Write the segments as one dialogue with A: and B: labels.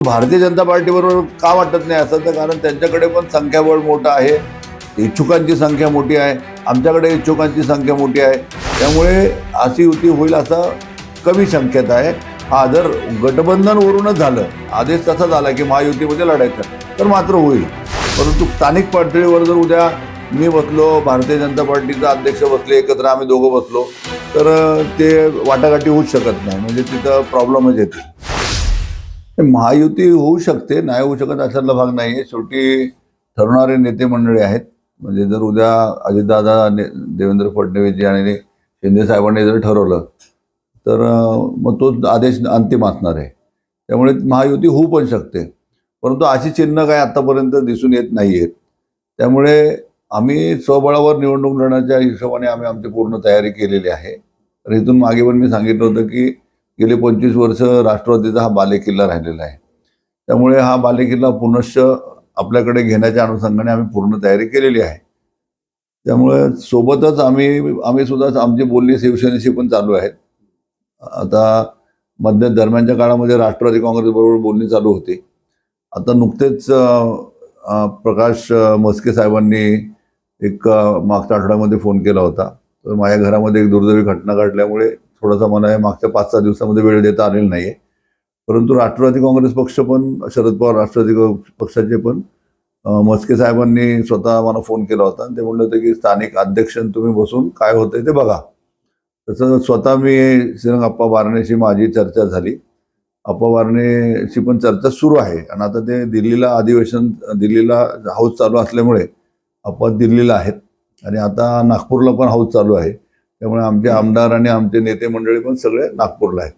A: भारतीय जनता पार्टीबरोबर का वाटत नाही असं, तर कारण त्यांच्याकडे पण संख्याबळ मोठं आहे, इच्छुकांची संख्या मोठी आहे, आमच्याकडे इच्छुकांची संख्या मोठी आहे, त्यामुळे अशी युती होईल असा कमी शक्यता आहे. हा जर गठबंधनवरूनच झालं, आदेश तसा झाला की महायुतीमध्ये लढायचं, तर मात्र होईल. परंतु स्थानिक पातळीवर जर उद्या मी बसलो, भारतीय जनता पार्टीचा अध्यक्ष बसले, एकत्र आम्ही दोघं बसलो, तर ते वाटाघाटी होऊच शकत नाही. म्हणजे तिथं प्रॉब्लेमच येते. महायुती होऊ शकते, नाही होऊ शकत अशातला भाग नाही आहे. शेवटी ठरवणारे नेते मंडळी आहेत. म्हणजे जर उद्या अजितदादा, देवेंद्र फडणवीस आणि शिंदे साहेबांनी जर ठरवलं, तर मग तो आदेश अंतिम असणार आहे. त्यामुळे महायुती होऊ पण शकते, परंतु अशी चिन्ह काय आतापर्यंत दिसून येत नाही आहेत. त्यामुळे आम्ही स्वबळावर निवडणूक लढण्याच्या हिशोबाने आम्ही आमची पूर्ण तयारी केलेली आहे. तर इथून मागे पण मी सांगितलं होतं की गेले 25 वर्ष राष्ट्रवादीचा हा बालेकिल्ला राहिलेला आहे. त्यामुळे हा बालेकिल्ला पुनश्च आपल्याकडे घेण्याच्या अनुषंगाने आम्ही पूर्ण तयारी केलेली आहे. त्यामुळे सोबतच आम्ही सुद्धा आमची बोलणी शिवसेनेशी पण चालू आहेत. आता दरम्यानच्या काळामध्ये राष्ट्रवादी काँग्रेसबरोबर बोलणी चालू होती. आता नुकतेच प्रकाश मस्के साहेबांनी एक मागच्या आठवड्यामध्ये फोन केला होता. तर माझ्या घरामध्ये एक दुर्दैवी घटना घडल्यामुळे थोडासा मला मागच्या 5-6 दिवसामध्ये वेळ देता आलेला नाही आहे. परंतु राष्ट्रवादी काँग्रेस पक्ष पण, शरद पवार राष्ट्रवादी पक्षाचे पण मस्के साहेबांनी स्वतः मला फोन केला होता आणि ते म्हणले होते की स्थानिक अध्यक्ष तुम्ही बसून काय होतंय ते बघा. तसं स्वतः मी श्रीरंग अप्पा बारणेशी माझी चर्चा झाली. अप्पा बारणेशी पण चर्चा सुरू आहे आणि आता ते दिल्लीला हाऊस चालू असल्यामुळे अप्पा दिल्लीला आहेत आणि आता नागपूरला पण हाऊस चालू आहे. त्यामुळे आमचे आमदार आणि आमचे नेते मंडळी पण सगळे नागपूरला आहेत.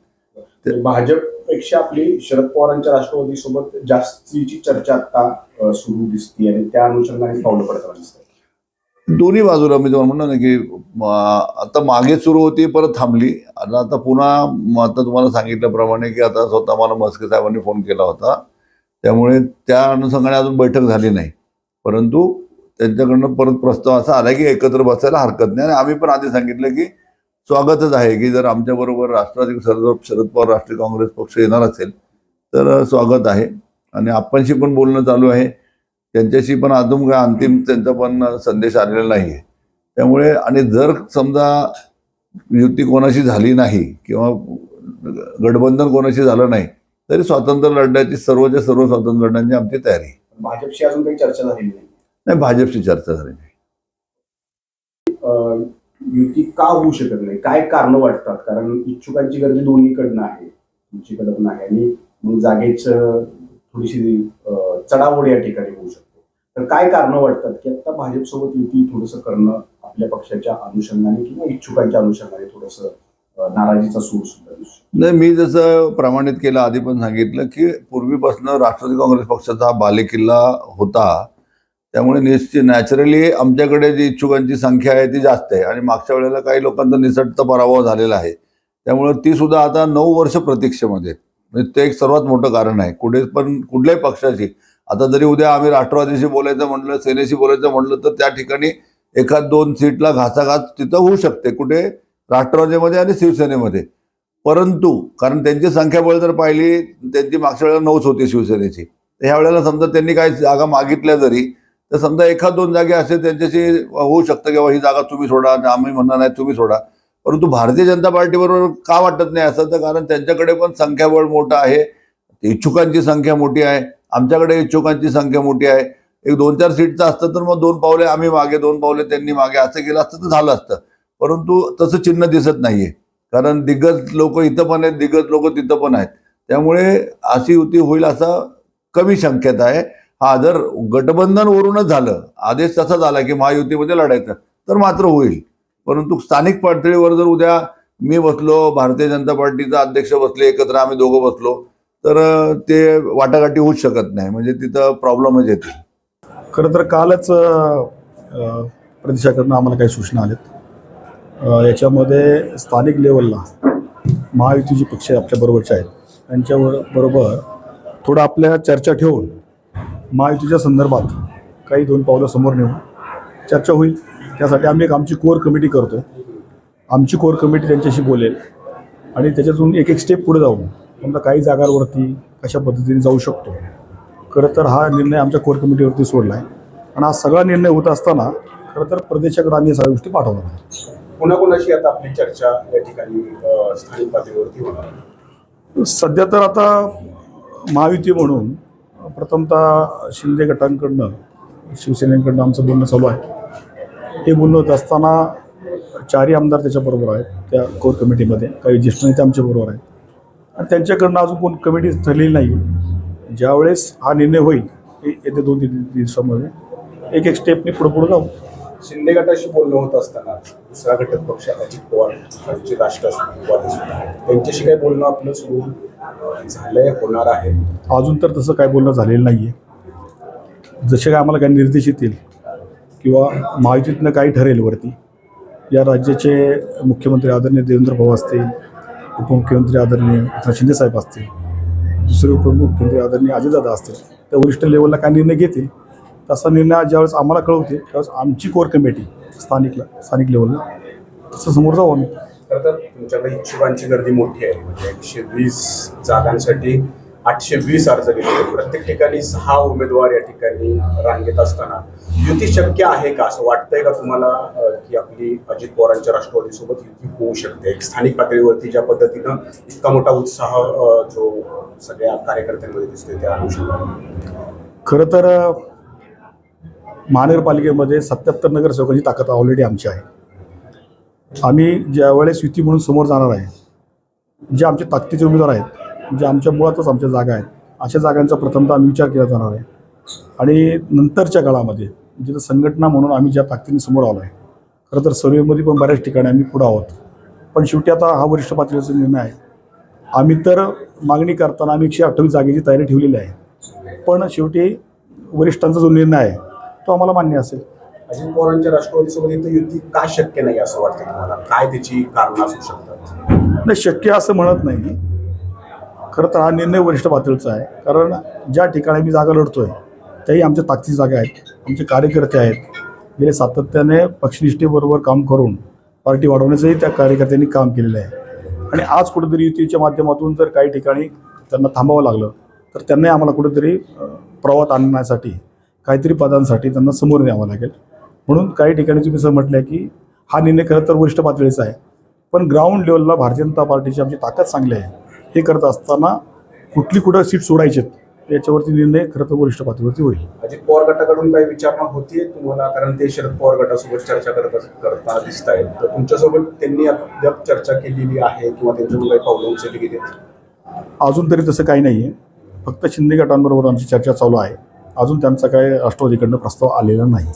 B: ते भाजपपेक्षा आपली शरद पवारांच्या राष्ट्रवादीसोबत जास्तीची चर्चा आता सुरू दिसते आणि त्या अनुषंगाने पावलं पडताना दिसतात.
A: दोन्ही बाजूला मी तुम्हाला म्हणलं ना की आता मागे सुरू होती, परत थांबली. आता पुन्हा आता तुम्हाला सांगितल्याप्रमाणे की आता स्वतः मला मस्के साहेबांनी फोन केला होता. त्यामुळे त्या अनुषंगाने अजून बैठक झाली नाही, परंतु त्यांच्याकडनं परत प्रस्ताव असा आला की एकत्र बसायला हरकत नाही. आणि आम्ही पण आधी सांगितलं की स्वागतच आहे की जर आमच्याबरोबर राष्ट्रवादी शरद पवार राष्ट्रीय काँग्रेस पक्ष येणार असेल तर स्वागत आहे. आणि आपणशी पण बोलणं चालू आहे, त्यांच्याशी पण अजून काय अंतिम त्यांचा पण संदेश आलेला नाही आहे. त्यामुळे आणि जर समजा युती कोणाशी झाली नाही किंवा गठबंधन कोणाशी झालं नाही तरी स्वातंत्र्य लढण्याची सर्व स्वातंत्र्य लढण्याची आमची तयारी.
B: भाजपशी अजून काही चर्चा झालेली
A: नाही, भाजपशी चर्चा झाली नाही.
B: युती का होऊ शकत नाही, काय कारण वाटतात? कारण इच्छुकांची गर्दी दोन्हीकडनं आहे, तुमच्याकडे पण आहे आणि मग जागेच थोडीशी चढाओढ या ठिकाणी होऊ शकते. तर काय कारण वाटतात की आता भाजपसोबत युती थोडंसं करणं आपल्या पक्षाच्या अनुषंगाने किंवा इच्छुकांच्या अनुषंगाने थोडंसं नाराजीचा सूर सुद्धा दिसतो?
A: नाही, मी जसं प्रमाणित केलं आधी पण सांगितलं की पूर्वीपासून राष्ट्रवादी काँग्रेस पक्षाचा हा बालेकिल्ला होता. त्यामुळे नॅचरली आमच्याकडे जी इच्छुकांची संख्या आहे ती जास्त आहे आणि मागच्या वेळेला काही लोकांचा निसटता पराभव झालेला आहे. त्यामुळे ती सुद्धा आता 9 वर्ष प्रतीक्षेमध्ये, म्हणजे ते एक सर्वात मोठं कारण आहे. कुठल्याही पक्षाची आता जरी उद्या आम्ही राष्ट्रवादीशी बोलायचं म्हटलं, सेनेशी बोलायचं म्हटलं तर त्या ठिकाणी 1-2 सीटला घासाघास तिथं होऊ शकते, कुठे राष्ट्रवादीमध्ये आणि शिवसेनेमध्ये. परंतु कारण त्यांची संख्याबळ जर पाहिली, त्यांची मागच्या वेळेला 9च होती शिवसेनेची. तर ह्या वेळेला समजा त्यांनी काही जागा मागितल्या जरी तर समजा 1-2 जागे असे त्यांच्याशी होऊ शकतं किंवा ही जागा तुम्ही सोडा, आम्ही म्हणणार नाही तुम्ही सोडा. परंतु भारतीय जनता पार्टीबरोबर का वाटत नाही असं, तर कारण त्यांच्याकडे पण संख्याबळ मोठं आहे, इच्छुकांची संख्या मोठी आहे, आमच्याकडे इच्छुकांची संख्या मोठी आहे. एक 2-4 सीटचं असतं तर मग 2 पावले आम्ही मागे 2 पावले त्यांनी मागे असं केलं असतं तर झालं असतं. परंतु तसं चिन्ह दिसत नाहीये, कारण दिग्गज लोक इथं पण आहेत, दिग्गज लोक तिथं पण आहेत. त्यामुळे अशी युती होईल असं कमी शक्यता आहे. हा जर गठबंधनवरूनच झालं, आदेश तसा झाला की महायुतीमध्ये लढायचं, तर मात्र होईल. परंतु स्थानिक पातळीवर जर उद्या मी बसलो, भारतीय जनता पार्टीचा अध्यक्ष बसले, एकत्र आम्ही दोघं बसलो, तर ते वाटाघाटी होऊच शकत नाही. म्हणजे तिथं प्रॉब्लेमच येते.
C: खरं तर कालच प्रदेशाकडनं आम्हाला काही सूचना आल्यात. याच्यामध्ये स्थानिक लेवलला महायुती जी पक्ष आपल्याबरोबरचे आहेत त्यांच्याबरोबर थोडं आपल्या चर्चा ठेवून महायुतीच्या संदर्भात काही 2 पावलं समोर नेऊन चर्चा होईल. त्यासाठी आम्ही आमची कोर कमिटी करतो. आमची कोर कमिटी त्यांच्याशी बोलेल आणि त्याच्यातून एक स्टेप पुढे जाऊन समजा काही जागांवरती कशा पद्धतीने जाऊ शकतो. खरं तर हा निर्णय आमच्या कोर कमिटीवरती सोडला आहे आणि हा सगळा निर्णय होत असताना खरं तर प्रदेशाकडे आम्ही सगळ्या गोष्टी पाठवणार आहे.
B: कोणाकोणाशी आता आपली चर्चा या ठिकाणी स्थानिक पातळीवरती होणार?
C: सध्या तर आता महायुती म्हणून प्रथमतः शिंदे गटांकडनं शिवसेनेकडनं आमचं बोलणं चालू आहे. हे बोलणं होत असताना 4 आमदार त्याच्याबरोबर आहेत त्या कोर कमिटीमध्ये, काही ज्येष्ठ नेते आमच्याबरोबर आहेत आणि त्यांच्याकडनं अजून कोण कमिटी ठरलेली नाही. ज्यावेळेस हा निर्णय होईल येत्या 2-3 दिवसामध्ये एक स्टेपने पुढे जाऊ.
B: शिंदे गटाशी बोलणं होत असताना दुसरा घटक पक्ष अजित पवार यांचे राष्ट्रवादी त्यांच्याशी काही बोलणं आपलं सुरू झालंय, होणार आहे?
C: अजून तर तसं काय बोलणं झालेलं नाही आहे. जसे काय आम्हाला काही निर्देश येतील किंवा महायुतीतनं काही ठरेल वरती, या राज्याचे मुख्यमंत्री आदरणीय देवेंद्र भाऊ असतील, उपमुख्यमंत्री आदरणीय एकनाथ शिंदेसाहेब असतील, दुसरे उपमुख्यमंत्री आदरणीय अजितदादा असतील, त्या वरिष्ठ लेवलला काय निर्णय घेतील तसा निर्णय ज्यावेळेस आम्हाला कळवतील त्यावेळेस आमची कोर कमिटी स्थानिक लेवलला तसं समोर जाऊ आम्ही.
B: खरं तर तुमच्याकडे इच्छुकांची गर्दी मोठी आहे. म्हणजे 120 जागांसाठी 820 अर्ज गेले. प्रत्येक ठिकाणी 6 उमेदवार या ठिकाणी रांगेत असताना युती शक्य आहे का, असं वाटतंय का तुम्हाला की आपली अजित पवारांच्या राष्ट्रवादीसोबत युती होऊ शकते? एक स्थानिक पातळीवरती ज्या पद्धतीनं इतका मोठा उत्साह जो सगळ्या कार्यकर्त्यांमध्ये दिसतोय त्या अनुषंगाने.
C: खरं तर महानगरपालिकेमध्ये 77 नगरसेवकांची ताकद ऑलरेडी आमची आहे. आम्ही ज्यावेळेस युती म्हणून समोर जाणार आहे, जे आमचे ताकदीचे उमेदवार आहेत, जे आमच्या मुळातच आमच्या जागा आहेत, अशा जागांचा प्रथमतः आम्ही विचार केला जाणार आहे. आणि नंतरच्या काळामध्ये जिथं संघटना म्हणून आम्ही ज्या ताकदीने समोर आलो आहे, खरं तर सर्वेमध्ये पण बऱ्याच ठिकाणी आम्ही पुढं आहोत. पण शेवटी आता हा वरिष्ठ पातळीचा निर्णय आहे. आम्ही तर मागणी करताना आम्ही 128 जागेची तयारी ठेवलेली आहे, पण शेवटी वरिष्ठांचा जो निर्णय आहे तो आम्हाला मान्य असेल.
B: अजित पवारांच्या राष्ट्रवादीसोबत इथं युती का शक्य नाही असं वाटतं तुम्हाला? काय त्याची कारणं असू शकतात?
C: नाही, शक्य असं म्हणत नाही मी. खरं तर हा निर्णय वरिष्ठ पातळीचा आहे, कारण ज्या ठिकाणी आम्ही जागा लढतोय त्याही आमच्या ताकदीची जागा आहेत, आमचे कार्यकर्ते आहेत. गेले सातत्याने पक्षनिष्ठेबरोबर काम करून पार्टी वाढवण्याचंही त्या कार्यकर्त्यांनी काम केलेलं आहे. आणि आज कुठेतरी युतीच्या माध्यमातून जर काही ठिकाणी त्यांना थांबावं लागलं तर त्यांनाही आम्हाला कुठेतरी प्रवाहात आणण्यासाठी काहीतरी पदांसाठी त्यांना समोर न्यावं लागेल. म्हणून काही ठिकाणी तुम्ही असं म्हटलं आहे की हा निर्णय खरं तर वरिष्ठ पातळीचा आहे, पण ग्राउंड लेवलला भारतीय जनता पार्टीची आमची ताकद चांगली आहे. हे करत असताना कुठं सीट सोडायचेत याच्यावरती निर्णय खरं तर वरिष्ठ पातळीवरती होईल.
B: अजित पवार गटाकडून काही विचारणा होतीये तुम्हाला? कारण ते शरद पवार गटासोबत चर्चा करताना दिसत आहेत, तर तुमच्यासोबत त्यांनी अद्याप चर्चा केलेली आहे किंवा त्यांच्याकडून काही पावलं उचलली गेली?
C: अजून तरी तसं काही नाही आहे. फक्त शिंदे गटांबरोबर आमची चर्चा चालू आहे. अजून त्यांचा काय राष्ट्रवादीकडनं प्रस्ताव आलेला नाही.